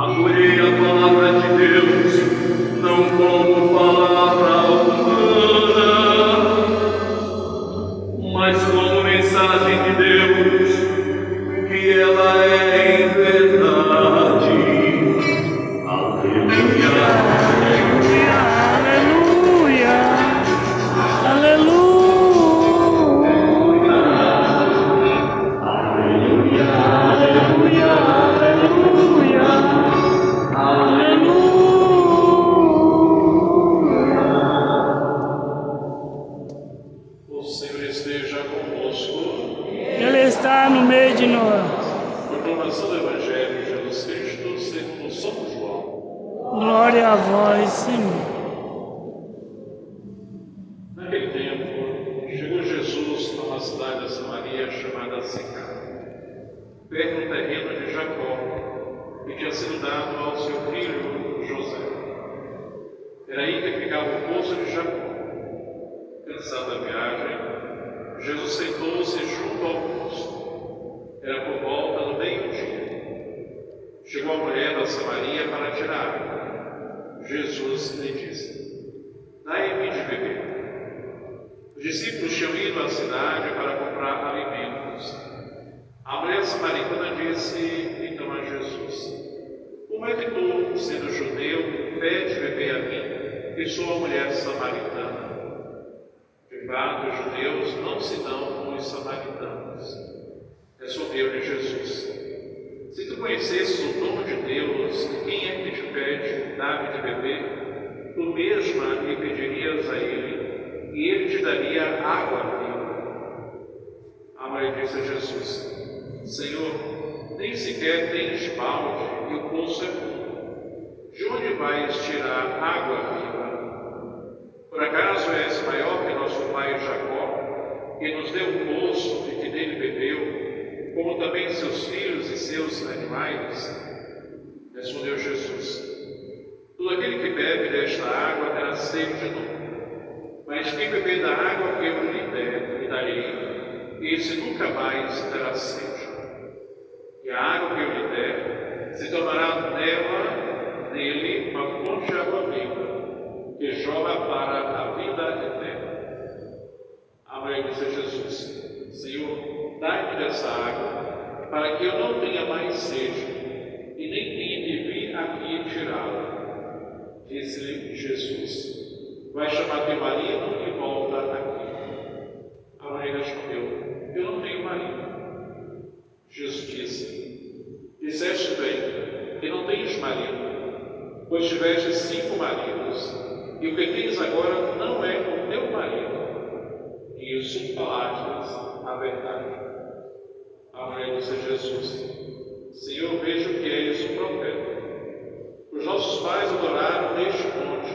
Acolhei a palavra de Deus, não como palavra humana, mas como mensagem de Deus, que ela é em verdade. Aleluia. Aleluia. Aleluia. O Senhor esteja convosco. Ele está no meio de nós. Proclamação do Evangelho de Jesus Cristo segundo São João. Glória a vós, Senhor. Naquele tempo, chegou Jesus a uma cidade da Samaria chamada Sicar, perto do terreno de Jacó, que tinha sido dado ao seu filho José. Era aí que ficava o poço de Jacó. Cansado da viagem, Jesus sentou-se junto ao poço. Era por volta do meio-dia. Chegou a mulher da Samaria para tirar água. Jesus lhe disse: dai-me de beber. Os discípulos tinham ido à cidade para comprar alimentos. A mulher samaritana disse então a Jesus: como é que tu, sendo judeu, pede beber a mim, que sou a mulher samaritana? De fato, os judeus não se dão com os samaritanos. Respondeu-lhe Jesus: se tu conhecesses o dom de Deus, quem é que te pede, dá-me de beber? Tu mesma lhe pedirias a ele, e ele te daria água viva. A mulher disse a Jesus: Senhor, nem sequer tens balde e o poço é fundo. De onde vais tirar água viva? Por acaso és maior que nosso pai Jacó, que nos deu um poço e que nele bebeu, como também seus filhos e seus animais? Respondeu Jesus: todo aquele que bebe desta água terá sede de novo, mas quem beber da água que eu lhe darei, esse nunca mais terá sede. E a água que eu lhe der se tornará nele uma fonte de água viva, que jorra para a vida eterna. A mulher disse a Jesus: Senhor, dai-me dessa água, para que eu não tenha mais sede, e nem tenha que vir aqui tirá-la. Disse-lhe Jesus: vai chamar teu marido e volta aqui. A mulher respondeu: eu não tenho marido. Jesus disse: disseste bem, que não tens marido, pois tiveste 5 maridos, e o que tens agora não é o teu marido. E isso falastes a verdade. A mulher disse a Jesus: Senhor, vejo que és um profeta. Os nossos pais adoraram neste monte,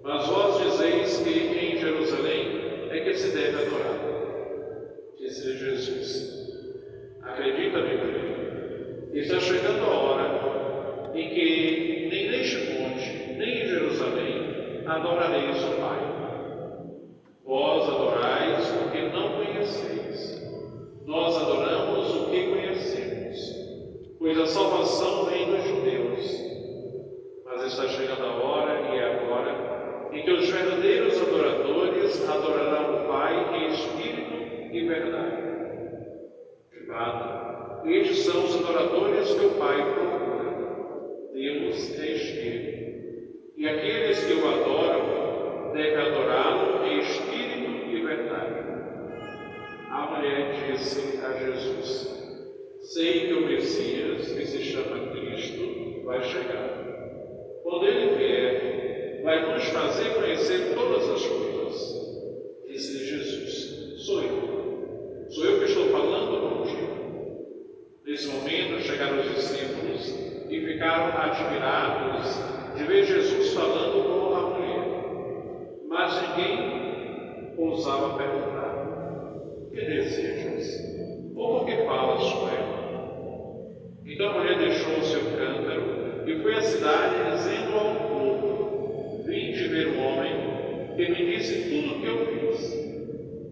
mas vós dizeis que em Jerusalém é que se deve adorar. Disse-lhe Jesus: acredita-me, mulher, está chegando a hora em que nem neste monte, nem em Jerusalém adorareis o Pai. Vós adorais o que não conheceis. Nós adoramos o que conhecemos, pois a salvação vem dos judeus. Mas está chegando a hora, e é agora, em que os verdadeiros adoradores adorarão o Pai em espírito e verdade. De fato, estes são os adoradores que o Pai procura. Deus é espírito. E aqueles que o adoram devem adorá-lo em espírito e verdade. A mulher disse a Jesus: sei que o Messias, que se chama Cristo, vai chegar. Quando ele vier, vai nos fazer conhecer todas as coisas. Disse-lhe Jesus: sou eu que estou falando contigo. Nesse momento chegaram os discípulos e ficaram admirados de ver Jesus falando com a mulher. Mas ninguém ousava perguntar: que desejas? Ou por que falas com ela? Então a mulher deixou o seu cântaro e foi à cidade dizendo ao povo: vinde ver um homem que me disse tudo o que eu fiz.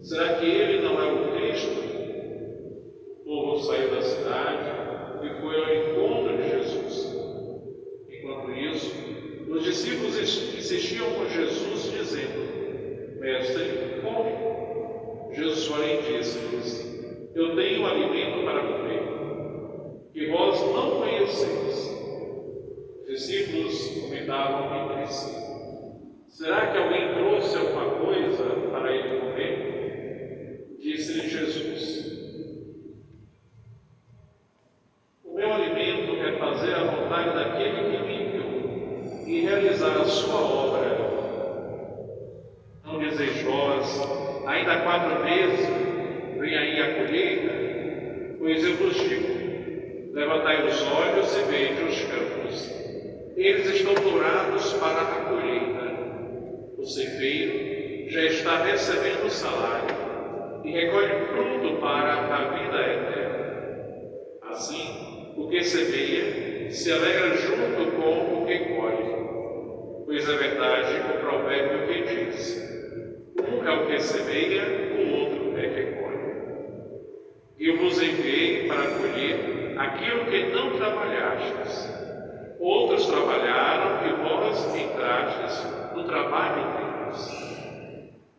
Será que ele não é o Cristo? O povo saiu da cidade e foi ao encontro de Jesus. insistiam com Jesus, dizendo: Mestre, come. Jesus, porém, disse-lhes: Eu tenho alimento para comer, que vós não conheceis. Os discípulos comentavam entre si: Será que alguém trouxe alguma coisa para ele comer? Disse-lhe Jesus: O meu alimento é fazer a vontade daquele que me enviou e realizar a sua obra. Não dizeis vós: Ainda 4 meses vem aí a colheita? Pois eu vos digo: levantai os olhos e vede os campos, eles estão dourados para a colheita. O ceifeiro já está recebendo o salário e recolhe fruto para a vida eterna. Assim, o que semeia se alegra junto com o que colhe, pois é verdade o provérbio que diz: um é o que semeia, o outro é que colhe. Eu vos enviei para colher aquilo que não trabalhastes. Outros trabalharam e vós entrastes no trabalho deles.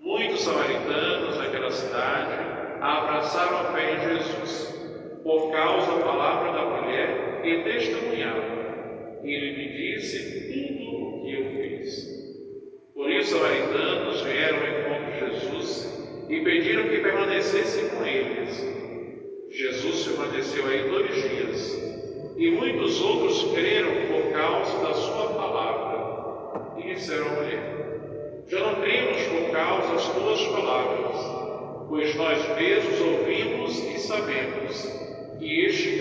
Muitos samaritanos daquela cidade abraçaram a fé em Jesus, por causa da palavra da mulher e testemunharam. Ele me disse tudo o que eu fiz. Por isso, os samaritanos vieram ao encontro de Jesus e pediram que permanecesse com eles. Jesus permaneceu aí 2 dias. E muitos outros creram por causa da sua palavra. E disseram à mulher: Já não cremos por causa das tuas palavras, pois nós mesmos ouvimos e sabemos que este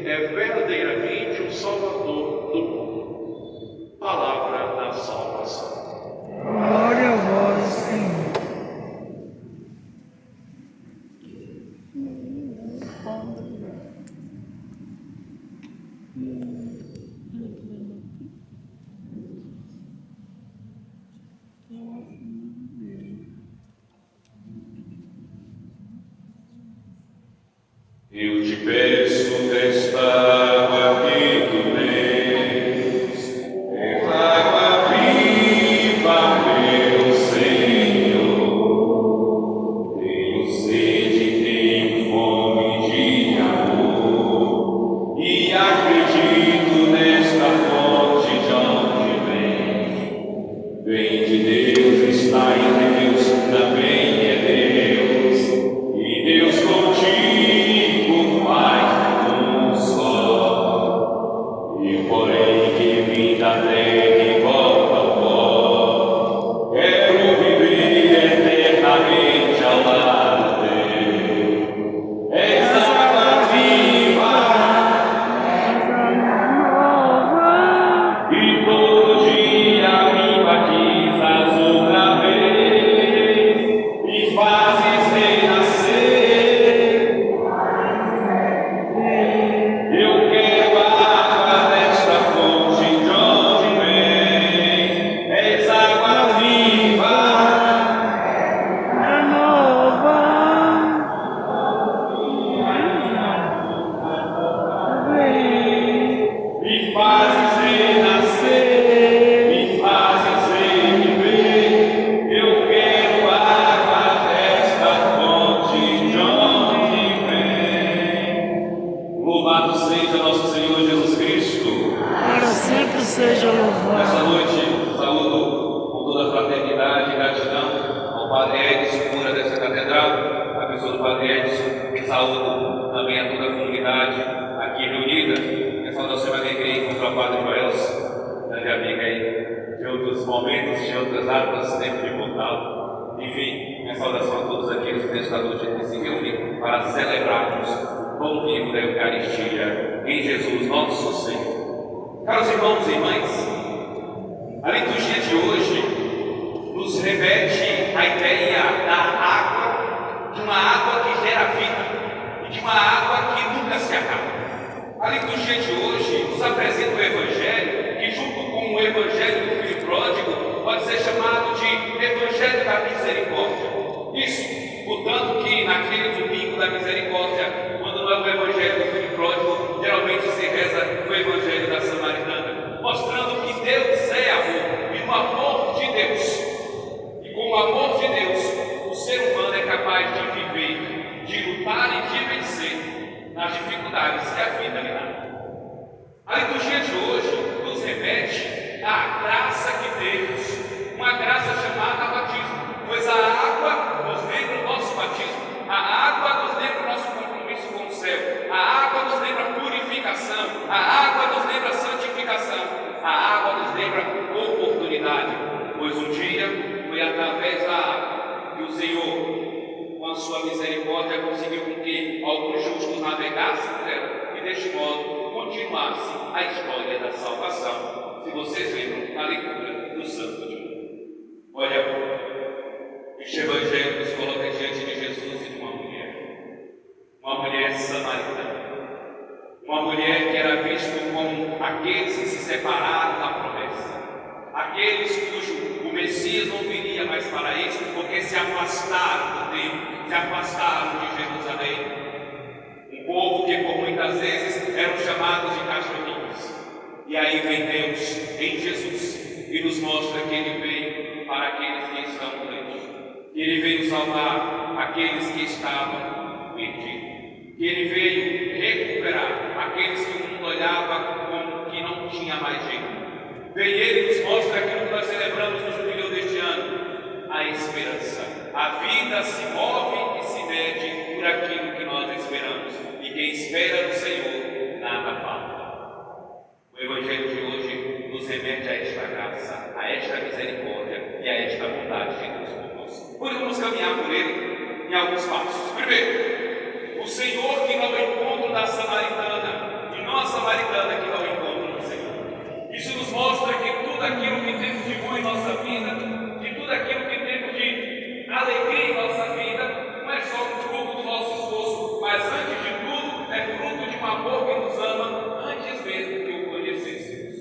é verdadeiramente o Salvador do mundo. Palavra da salvação. Glória a vós, Senhor. Eu te peço desta água que tu tens, é água viva, meu Senhor. Tenho sede, tenho fome de amor, e acredito nesta fonte de onde vem. Vem de Deus, está em Deus, também é Deus, e Deus contigo. Porém que vim da terra e volta ao pó, quero viver eternamente ao lado teu. És água viva, e todo dia me batizas outra vez, e fazes renascer. Eu quero água desta fonte de onde vem, és água viva, e fazes renascer, e fazes reviver. Eu quero água desta fonte de onde vem. Louvado seja nosso Senhor Jesus Cristo. Para sempre seja louvado. Nesta noite, saúdo com toda a fraternidade e gratidão ao Padre Edson, cura dessa catedral, a pessoa do Padre Edson. Saúdo também a toda a comunidade aqui reunida. Minha saudação é alegria contra o Padre Joelson, grande amiga aí de outros momentos, de outras datas, sempre de contato. Enfim, minha saudação a todos aqueles que nesta noite aqui se reúnem para celebrarmos o pão vivo da Eucaristia em Jesus, nosso Senhor. Caros irmãos e irmãs, a liturgia de hoje nos remete à ideia da água, de uma água que gera vida e de uma água que nunca se acaba. A liturgia de hoje nos apresenta o Evangelho que, junto com o Evangelho do Filho Pródigo, pode ser chamado de Evangelho da Misericórdia. Isso, portanto, que naquele domingo da misericórdia, quando não é o Evangelho do Filho Pródigo, geralmente se reza o Evangelho da Samaritana, mostrando que Deus é amor. detalhes que a vida lhe dá. A liturgia de hoje nos remete à graça que temos, uma graça chamada batismo, pois a água nos lembra o nosso batismo, a água nos lembra o nosso compromisso com o céu, a água nos lembra a purificação, a água nos lembra a santificação, a água nos lembra a oportunidade, pois um dia foi através da água que o Senhor, com a sua misericórdia, conseguiu com que alguns justos navegassem por ela e deste modo continuasse a história da salvação. Se vocês lembram da leitura do Santo de hoje. Olha, este Evangelho nos coloca diante de Jesus e de uma mulher samaritana, uma mulher que era vista como aqueles que se separaram da promessa, aqueles cujo o Messias não viria mais para eles, porque se afastaram do templo, se afastaram de Jerusalém. Um povo que por muitas vezes eram chamados de cachorrinhos. E aí vem Deus em Jesus e nos mostra que Ele veio para aqueles que estão doentes, que Ele veio salvar aqueles que estavam perdidos, que Ele veio recuperar aqueles que o mundo olhava como que não tinha mais jeito. Vem Ele e nos mostra aquilo que nós celebramos no jubileu deste ano, a esperança. A vida se move e se mede por aquilo que nós esperamos. E quem espera no Senhor, nada falta. O Evangelho de hoje nos remete a esta graça, a esta misericórdia e a esta bondade de Deus conosco. Hoje vamos caminhar por Ele em alguns passos. Primeiro, o Senhor que vai ao encontro da samaritana, e não a samaritana que vai ao encontro do Senhor. Isso nos mostra que tudo aquilo que temos de bom em nossa vida, de tudo aquilo que temos de alegria em nossa vida, não é só fruto do nosso esforço, mas antes de tudo é fruto de um amor que nos ama antes mesmo que o conhecêssemos.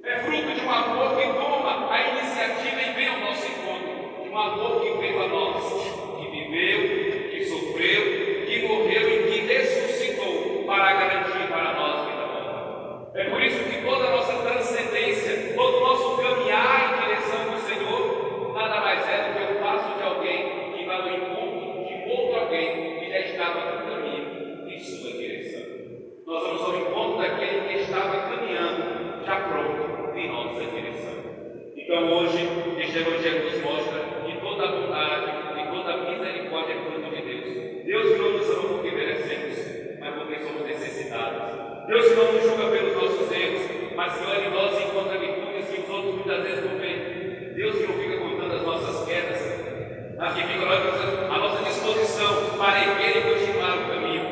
É fruto de um amor que toma a iniciativa e vem ao nosso encontro, de um amor que veio a nós, que viveu, que sofreu, que morreu e que ressuscitou para garantir para nós vida nova. É por isso que toda a nossa transcendência, todo o nosso caminhar em direção do Senhor, nada mais é do que o passo de alguém que vai ao encontro de outro alguém que já estava no caminho em sua direção. Nós vamos ao encontro daquele que estava caminhando, já pronto, em nossa direção. Então hoje, este Evangelho nos mostra que toda a bondade e toda a misericórdia é fruto de Deus. Deus que não nos ama porque merecemos, mas porque somos necessitados. Deus que não nos julga pelos nossos erros, mas que olha em nós e encontra virtudes que os outros muitas vezes não veem. Deus que não fica contando as nossas quedas, mas que fica à nossa disposição para erguer e continuar o caminho.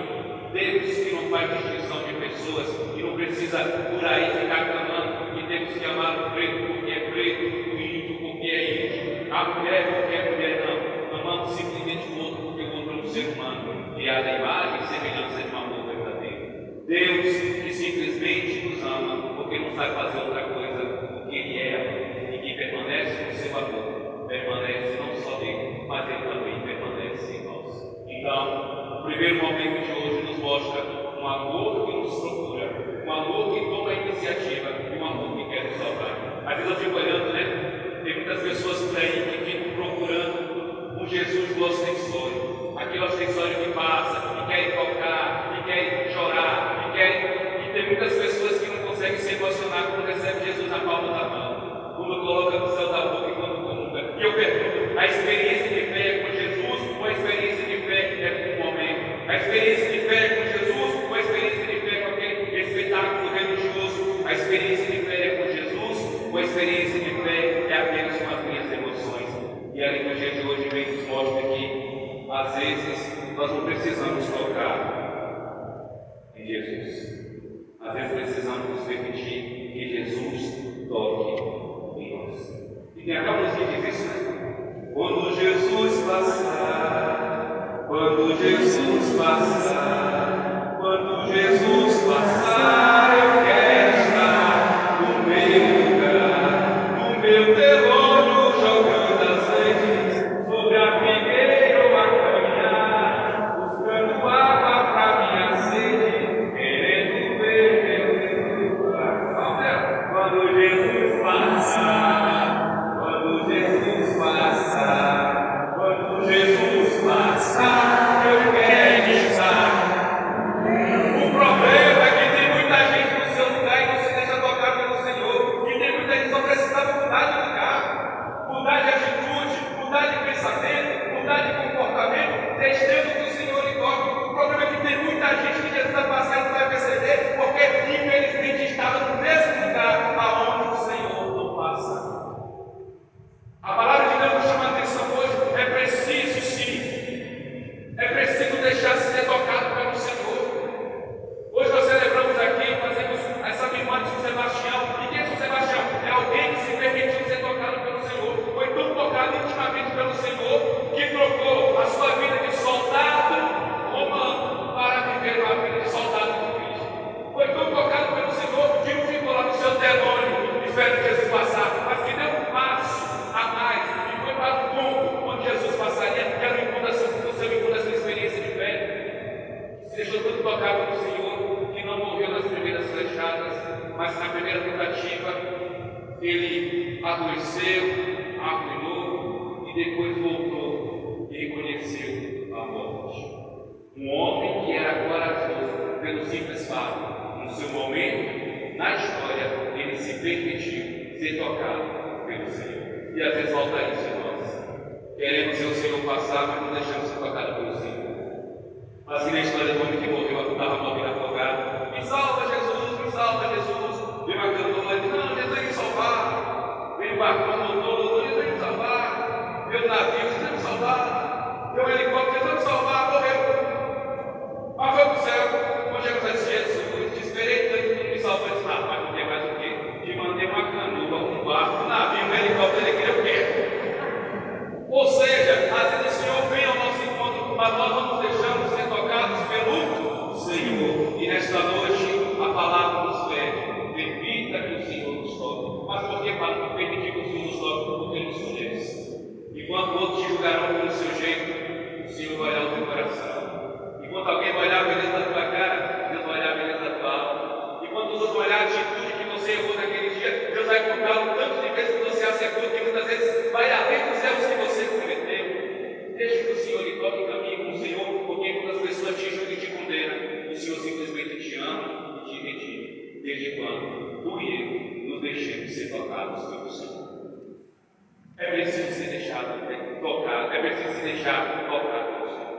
Deus que não faz distinção de pessoas e não precisa por aí ficar clamando que temos que amar o preto porque é preto, o índio porque é índio, a mulher porque é mulher, não. Amamos simplesmente o outro porque o outro é um ser humano, criado à imagem e semelhança de um amor verdadeiro. Deus que simplesmente nos ama porque não sabe fazer outra coisa do que Ele é e que permanece no seu amor, permanece não só nele, mas Ele também permanece em nós. Então, o primeiro momento de hoje nos mostra um amor que nos procura, um amor que toma a iniciativa e um amor que quer nos salvar. Às vezes eu fico olhando, né? Tem muitas pessoas por aí que ficam procurando um Jesus do ostensório, aquele ostensório que passa, que quer tocar, que quer chorar, e tem muitas pessoas que não conseguem se emocionar quando recebem Jesus na palma da mão, quando coloca no céu da boca e quando comunga. E eu pergunto, a experiência de fé é com Jesus ou a experiência de fé é com o momento? A experiência de fé é com Jesus ou a experiência de fé é com aquele espetáculo religioso? A experiência de fé é com Jesus ou a experiência de fé é apenas com as minhas emoções? E a liturgia de hoje vem nos mostra que às vezes nós não precisamos tocar em Jesus. Às vezes precisamos nos permitir que Jesus toque em nós. E tem aquela música que diz isso, né? Quando Jesus passar, quando Jesus passar, quando Jesus passar, eu quero estar no meu lugar, no meu terreno, jogando as redes sobre a figueira ou a caminhar, buscando água para minha sede, querendo ver meu lugar. Quando Jesus passar, quando Jesus passar, quando Jesus passar, eu quero estar. O profeta ele adoeceu, arruinou e depois voltou e reconheceu a morte. Um homem que era corajoso pelo simples fato, no seu momento, na história, ele se permitiu ser tocado pelo Senhor. E às vezes falta isso em nós. Queremos ver o Senhor passar, mas não deixamos ser tocados pelo Senhor. Assim na história do homem que morreu, estava morrendo afogado. Me salva, Jesus, me salva, Jesus. Veio uma cantora e disse: não, Jesus vai me salvar. Veio o barco, doutor, Jesus vai me salvar. Veio o navio, Jesus vai me salvar. Veio o helicóptero, Jesus vai me salvar. Morreu. Mas foi para o céu. Quando chegou a Jesus, te esperei tanto que não me salvou. Ele disse: mas não tem mais o quê? Te mandei uma canoa, um barco, um navio, um helicóptero, ele queria o quê? Ou seja, às vezes o Senhor vem ao nosso encontro, mas nós não nos deixamos ser tocados pelo Senhor. E nesta noite a palavra nos pede: permita que o Senhor nos toque. Mas por que para não permitir que o Senhor nos toque? Porque Ele nos conhece. Enquanto outros te julgarão pelo seu jeito, o Senhor vai olhar o teu coração. Enquanto alguém vai olhar a beleza da tua cara, Deus vai olhar a beleza da tua alma. Enquanto os outros vão olhar a atitude que você errou naquele dia, Deus vai contar o tanto de vezes que você acertou, que muitas vezes vai além dos erros que você cometeu. Deixe que o Senhor lhe toque o caminho com o Senhor, porque quando as pessoas te julgam e te condenam, o Senhor simplesmente te ama e te redime. Desde quando tu e eu nos deixemos ser tocados pelo Senhor. É preciso ser deixado tocar, é preciso se deixar tocar pelo Senhor.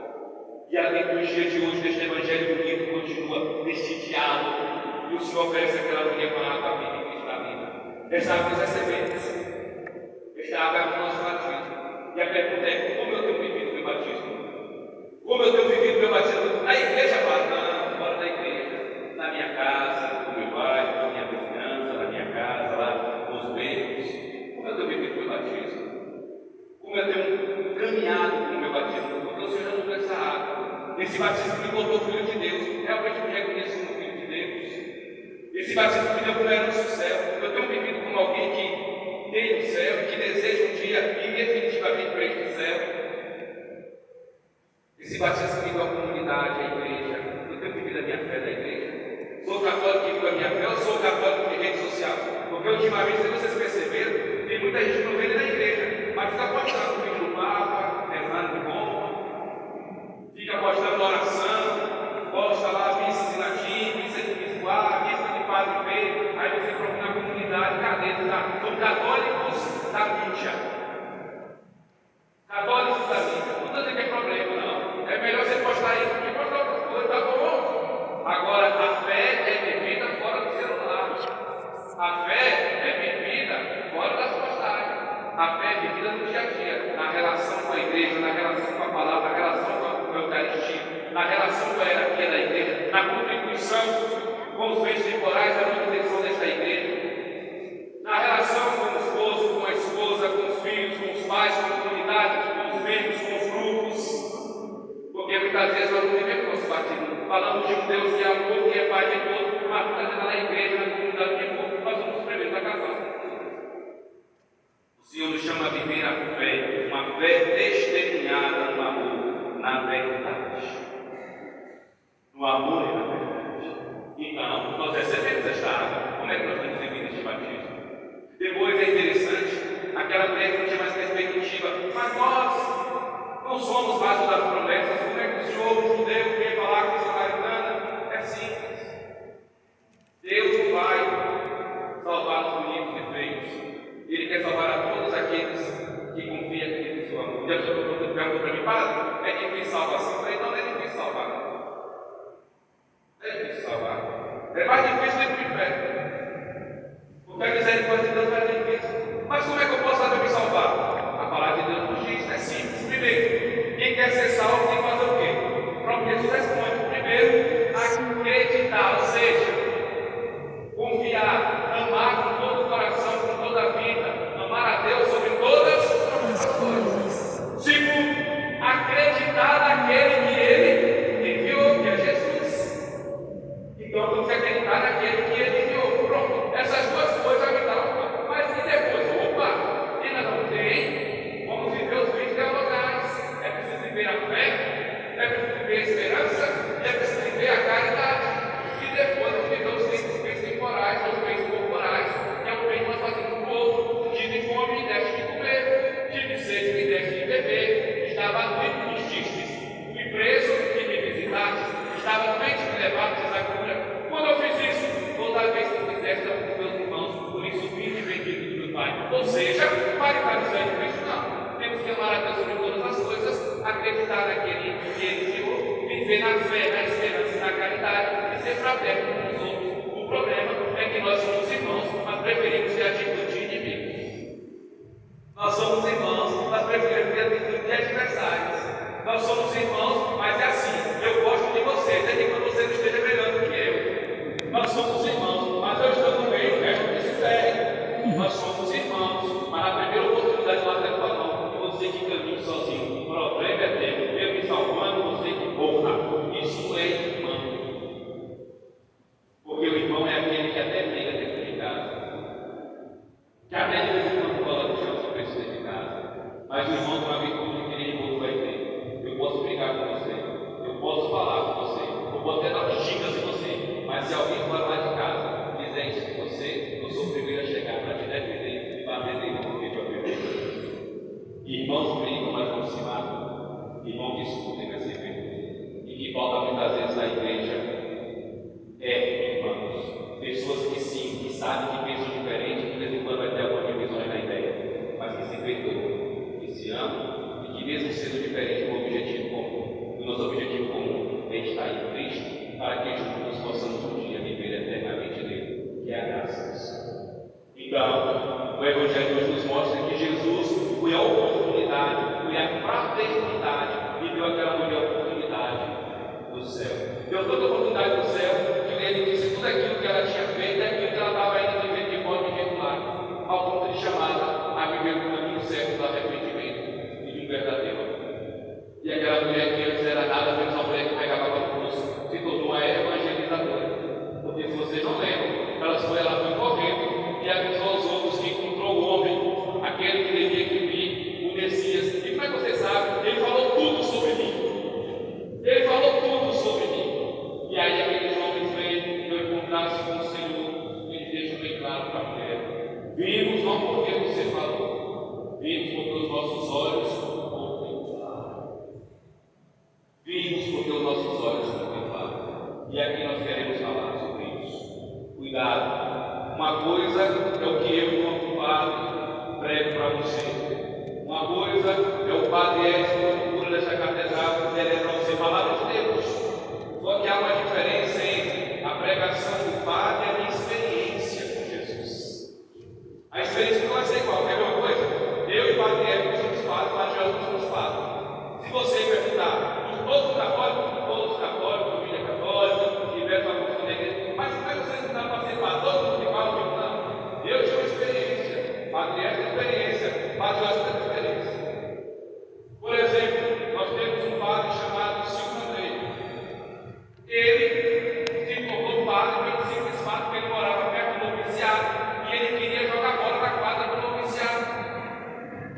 E a liturgia de hoje, deste Evangelho bonito, continua neste diálogo. E o Senhor oferece aquela mulher com a água viva que está viva. Essa água das sementes. Esta água é o nosso batismo. E a pergunta é: como eu tenho vivido o meu batismo? Como eu tenho vivido o meu batismo? Na igreja, não, fora da igreja. Na minha casa, no meu bairro, na minha vizinhança, na minha casa, lá nos becos. Como eu tenho vivido o meu batismo? Como eu tenho caminhado com o meu batismo? Porque o Senhor não deu essa água. Esse batismo me botou filho de Deus. Realmente me reconheço como filho de Deus. Esse batismo me deu como herança do céu. Eu tenho vivido como alguém que tem o céu e que deseja um dia ir definitivamente para este céu. Esse batismo me deu a comunidade, a igreja. Eu tenho vivido a minha fé na igreja. Sou católico e vivo a minha fé, ou sou católico de rede social? Porque ultimamente, se vocês perceberam, tem muita gente que não vem na igreja, mas fica postando o vídeo do Papa, rezando de Roma, fica postando oração, posta lá missas em latim, missa de bispo, missa de padre feio, aí você procura na comunidade, cadê? São católicos da mídia. Católicos da mídia. Não estou dizendo que é problema, não. É melhor você postar isso do que postar outras coisas, tá bom? Agora, a fé é vivida fora do celular. A fé é vivida fora das postagens. A fé é vivida no dia a dia, na relação com a igreja, na relação com a palavra, na relação com a Eucaristia, na relação com a hierarquia da igreja, na contribuição com os bens temporais da manutenção desta igreja, na relação com o esposo, com a esposa, com os filhos, com os pais, com a comunidade, com os membros, com os grupos. Porque muitas vezes nós não vivemos nosso batismo. Falamos de um Deus que é amor, que é Pai de todos, mas muitas vezes na igreja, na comunidade que for, nós somos os primeiros a casar. O Senhor nos chama a viver a fé, uma fé testemunhada no amor, na verdade. No amor e na verdade. Então, nós recebemos esta água. Como é que nós temos vivido este batismo? Depois é interessante, aquela mulher que não tinha mais perspectiva, mas nós não somos vasos das promessas. Como é que o Senhor, o judeu, vem falar com a samaritana? É simples. Deus não vai salvar os bonitos e feios. Ele quer salvar a todos aqueles que confiam e acreditam no seu amor. E a pessoa perguntou para mim: padre, é difícil salvação? Eu falei: não, não é difícil salvar. Não é difícil salvar. É mais difícil do que o inferno. Porque a misericórdia de Deus é difícil. Mas como é que eu posso fazer me salvar? A palavra de Deus nos diz: é simples. Primeiro, quem quer ser salvo tem que fazer o quê? O próprio Jesus responde: primeiro, acreditar, ou seja, confiar, amar com todo o coração, com toda a vida, amar a Deus sobre todas as coisas. Segundo, acreditar naquele que Ele enviou, que é Jesus. Então, vamos acreditar naquele que Ele enviou. Pronto, essas duas coisas me Pai. Ou seja, para estarmos em Cristo, não. Temos que amar a Deus sobre todas as coisas, acreditar naquele que Ele enviou, viver na fé, na esperança e na caridade e ser fraterno com os outros. O problema é que nós somos irmãos, mas preferimos ter atitude de inimigos. Nós somos irmãos, mas preferimos ter atitude de adversários. Nós somos irmãos, mas é assim, eu gosto de você, desde que você não esteja melhor do que eu. Nós somos irmãos, mas eu estou no meio, quero que se ferre. Nós somos irmãos, mas na primeira oportunidade lá até falou, você que caminha sozinho, o problema é teu, eu me salvando, você que morra. Isso é irmão. Porque o irmão é aquele que até briga dentro de casa. Que até de vez em quando cola no chão se precisa de casa. Mas o irmão tem uma virtude que nem outro vai ter. Eu posso brigar com você, eu posso falar com você, eu posso até dar dicas em você, mas se alguém for lá de casa dizer isso de você, eu sou o primeiro a chegar para te defender e bater nele porque te ofendeu. Irmãos brigam, mas não se matam. Irmãos discutem, mas se veem. E que falta muitas vezes na igreja irmãos, pessoas que sim, que sabem que pensam diferente, que de vez em quando vai ter algumas divisões na ideia, mas que se perdoam, que se amam e que mesmo sendo diferente com o objetivo comum. O nosso objetivo comum é estar em Cristo para que juntos possamos um dia viver eternamente nele, que é a graça. Então, o Evangelho hoje nos mostra que Jesus foi a oportunidade, foi a fraternidade e deu aquela mulher oportunidade do céu. Deu toda a oportunidade do céu, que ele disse tudo aquilo que ela tinha feito e aquilo que ela estava ainda vivendo de forma irregular, ao ponto de chamá-la a viver o caminho certo do arrependimento e de um verdadeiro amor. E aquela mulher que antes era nada menos uma mulher que pegava a cruz, se tornou uma evangelizadora. Porque se vocês não lembram, ela foi correndo e avisou aos outros que encontrou o homem, aquele que devia que vir, o Messias. E como é que você sabe? Ele falou tudo sobre mim. Ele falou tudo sobre mim. E aí aqueles homens vêm e eu encontrar-se com o Senhor, ele deixa bem claro para a mulher: vimos não porque você falou, vimos porque os nossos olhos contemplaram. Vimos porque os nossos olhos contemplaram. E aqui nós queremos falar sobre isso. Cuidado. Uma coisa é o que eu, como padre, prego para você. Uma coisa é o padre Edson, como cura desta catedral, dizendo para você palavra de Deus. Só que há uma diferença entre a pregação do padre e a minha experiência com Jesus. A experiência não vai ser igual, quer ver uma coisa? Eu e o padre Edson somos padres, o padre Jorge somos padres. Se você perguntar, todos os católicos, família católica, tiveram uma função da igreja, mas como é que vocês não dá para ser padre? Todo mundo igual, eu digo, não. Eu tive experiência, padre Edson tem experiência, padre Jorge tem experiência. Por exemplo, nós temos um padre chamado Silvio Andrei. Ele se tornou padre pelo simples fato que ele morava perto do noviciado e ele queria jogar bola na quadra do noviciado.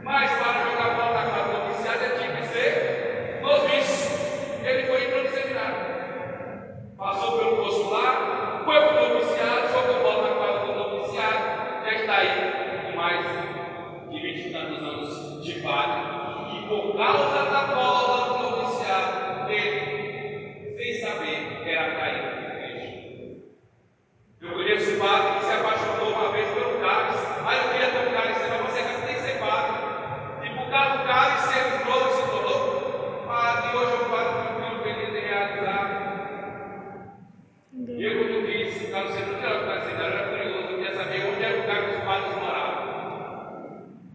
Mas para jogar bola na quadra do noviciado ele tinha que ser noviço. Ele foi para o seminário. Passou pelo curso lá, foi para o noviciado, jogou bola na quadra do noviciado, já está aí com mais de 20 e tantos anos de padre. E por causa da bola do noviciado dele, sem saber, era caído em Cristo. Eu conheço um padre que se apaixonou uma vez pelo cálice. Eu queria ter um cálice, mas você tem que ser padre. E por causa do cálice, ele entrou e se tornou padre. Hoje é um padre tranquilo, feliz e realizado. E eu, quando disse, não sei do que era o cálice, eu era curioso, eu queria saber onde era o lugar que os padres moravam.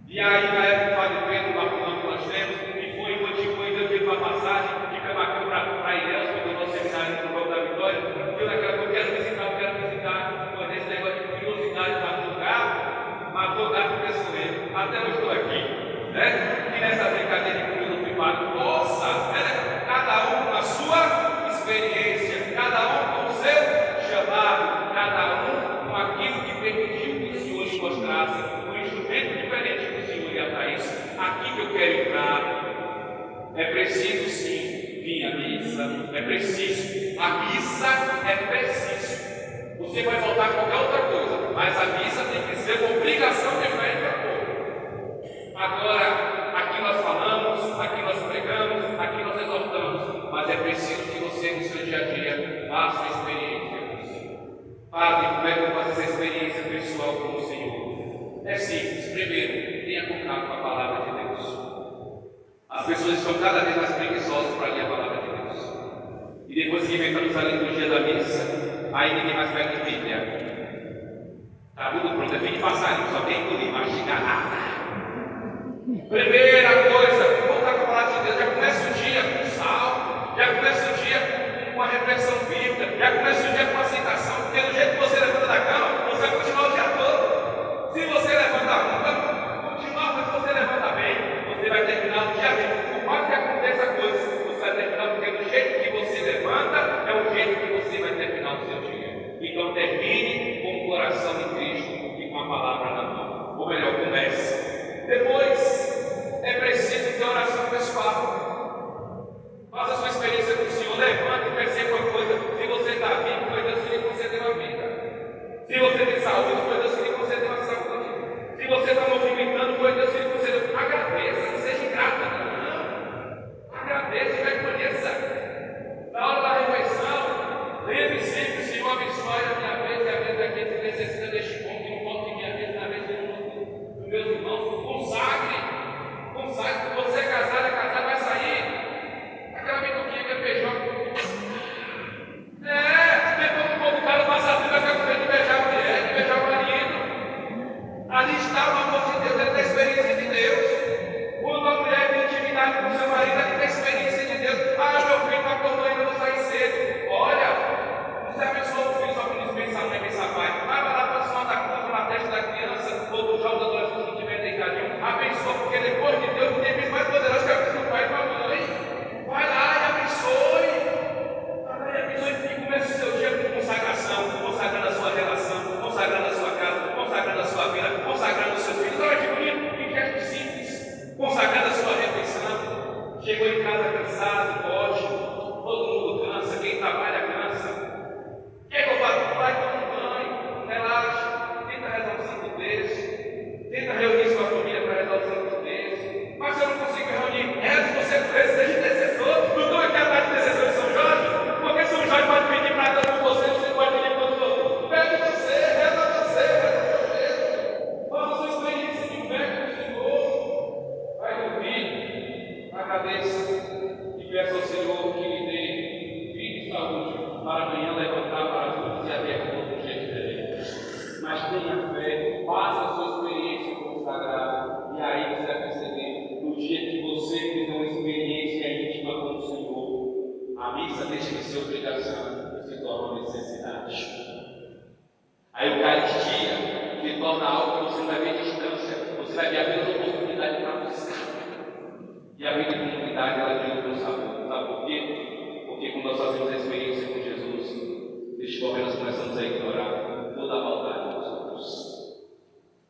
E aí, na época, o padre Pedro, o Bartolomeu que nós temos, e foi em Motivo, ainda teve uma passagem de Camacu para Ilhéus, quando o nosso seminário no Vale da Vitória. Eu naquela que eu quero visitar, mas esse negócio de curiosidade matou o gato e pescoeiro. Até eu estou aqui, né? E nessa brincadeira de comida fui padre. Nossa, né? Cada um com a sua experiência, cada um com o seu chamado, cada um com aquilo que permitiu que o Senhor lhe mostrasse, um instrumento diferente que o Senhor ia dar isso. Aqui que eu quero entrar. É preciso sim vir à missa, é preciso. A missa é preciso. Você vai voltar a qualquer outra coisa, mas a missa tem que ser uma obrigação de fé e amor. Agora, aqui nós falamos, aqui nós pregamos, aqui nós exortamos, mas é preciso que você no seu dia a dia faça a experiência com o Senhor. Padre, como é que eu faço essa experiência pessoal com o Senhor? É simples. Primeiro, tenha contato com a palavra de Deus. As pessoas estão cada vez mais preguiçosas para ler a palavra de Deus. E depois que inventamos a liturgia da missa, aí ninguém mais pega Bíblia. Está tudo pronto, é fim de passarinho, só tem que ler, mastigar nada. Primeira coisa, voltar com a palavra de Deus. Já começa o dia com sal, já começa o dia com uma reflexão bíblica, já começa o dia com uma citação, porque do jeito que você levanta da cama, você vai continuar o dia todo. Se você levanta a bunda, continuar, mas se você levanta bem, você vai terminar o dia bem. Por mais que aconteça coisas, você vai terminar, porque do jeito que você levanta, é o jeito que você vai terminar o seu dia. Então termine com o coração em Cristo e com a palavra na mão. Ou melhor, comece. Depois, é preciso ter oração pessoal. Faça a sua experiência com o Senhor. Levante e perceba uma coisa. Se você está vivo, foi Deus que lhe concedeu a vida. Se você tem saúde, foi Deus que lhe concedeu a saúde. Se você está movimentando, foi Deus que lhe concedeu. Agradeça, não seja ingrato. Não. Agradeça e reconheça. Na hora da refeição, lembre sempre: Senhor, abençoe a minha vez e a vez daquele que necessita deste pão, que não pode minha vez na vez dos meus irmãos. Consagre. Se você é casado, vai sair. Aquela mentoquinha que é beijão. Depois o povo cara passa a vida, vai ficar com medo de beijar a mulher, de beijar o marido. Ali está o amor de Deus, ele tem a experiência de Deus. Quando a mulher tem intimidade com o seu marido, ele tem a experiência de Deus. Meu filho não acordou ainda, eu vou sair cedo. Olha, você abençoa o filho só para dispensar a mãe, pensar pai. Vai lá para cima da cruz, na testa da criança, ou do jovem adolescente que estiver deitadinho. Abençoa, porque depois de Deus não tem bem mais poderoso que a vida do pai e da mãe. Vai lá e abençoe. Vai lá e abençoe. E comece o seu dia com consagração, consagrando a sua relação, consagrando a sua casa, consagrando a sua vida, consagrando os seus filhos. Olha que bonito, em gesto simples, consagrando a sua refeição. Chegou em casa cansado, pode. Todo mundo cansa, quem trabalha cansa. O que é que eu faço? Vai, toma um banho, relaxa, tenta rezar um santo texto, tenta reunir sua família para rezar o santo texto. Mas se eu não consigo reunir, reze você por esse, seja intercessor. Não estou aqui atrás de intercessor de São Jorge, porque São Jorge pode pedir para Deus por você, você pode pedir para os outros. Pede você, reza você, reza você. Faça a sua experiência de fé com o Senhor. Vai dormir, agradeça e peça ao Senhor que lhe dê vida e saúde para amanhã levantar para as lutas e haver com outro jeito diferente. Mas tenha fé, faça a sua experiência consagrada, e aí você vai perceber, no dia que você fizer uma experiência íntima com o Senhor, a missa deixa de ser obrigação e se torna uma necessidade. A Eucaristia se torna algo que você não vai ver distância, você vai ver apenas oportunidade para buscar. E a vida de comunidade, ela tem outro sabor. Sabe por quê? Porque quando nós fazemos a experiência com Jesus, neste momento nós começamos a ignorar toda a maldade dos outros.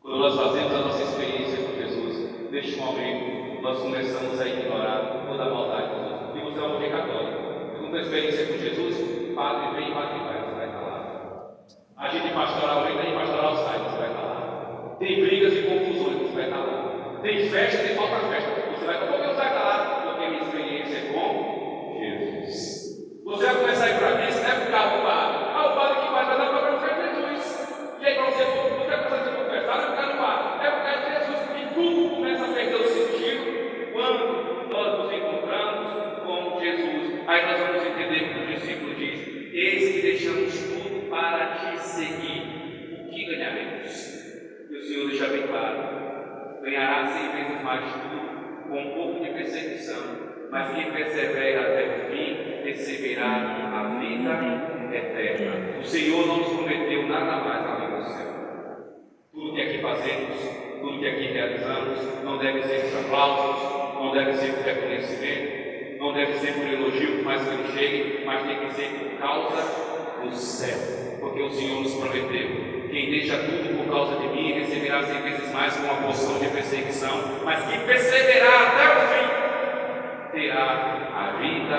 Quando nós fazemos a nossa experiência com Jesus, neste momento nós começamos a ignorar toda a maldade dos outros. E você é uma mulher católica. Com a experiência com Jesus, padre vem, padre vai, você vai estar lá. Agente pastoral entra e pastoral sai, você vai estar lá. Tem brigas e confusões, você vai estar lá. Tem festa e falta festa, você vai estar lá. Por que você vai estar lá? Porque a minha experiência é com Jesus. Você vai começar a ir para a missa, não é por causa do padre. O padre que vai dar para confessar é Jesus. E aí, para você vai começar a se confessar, não é por causa do padre, é por causa de Jesus. E tudo começa a perder o sentido quando nós nos encontramos com Jesus. Aí nós vamos entender que o discípulo diz: eis que deixamos tudo para te seguir. O que ganharemos? E o Senhor deixa bem claro: ganhará 100 vezes mais tudo, com um pouco de perseguição, mas quem persevera até o fim, receberá a vida eterna. O Senhor não nos prometeu nada mais além do céu. Tudo que aqui fazemos, tudo que aqui realizamos, não deve ser por aplausos, não deve ser por reconhecimento, não deve ser por elogio, por mais que ele chegue, mas tem que ser por causa do céu. Porque o Senhor nos prometeu: quem deixa tudo por causa de mim receberá 100 vezes mais com uma porção de perseguição, mas quem perseverar até o fim terá a vida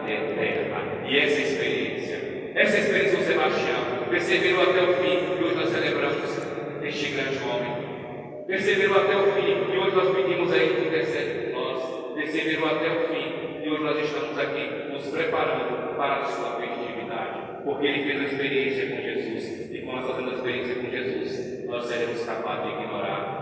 eterna. E essa experiência do Sebastião perseverou até o fim, e hoje nós celebramos este grande homem. Perseverou até o fim, e hoje nós pedimos a Ele que intercede por nós. Perseverou até o fim, e hoje nós estamos aqui nos preparando para a sua festividade, porque Ele fez a experiência com Jesus, e quando nós fazemos a experiência com Jesus, nós seremos capazes de ignorar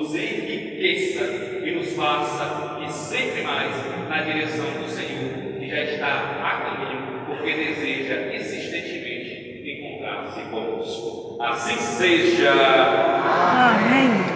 nos enriqueça e nos faça ir sempre mais na direção do Senhor, que já está a caminho, porque deseja insistentemente encontrar-se conosco. Assim seja. Amém.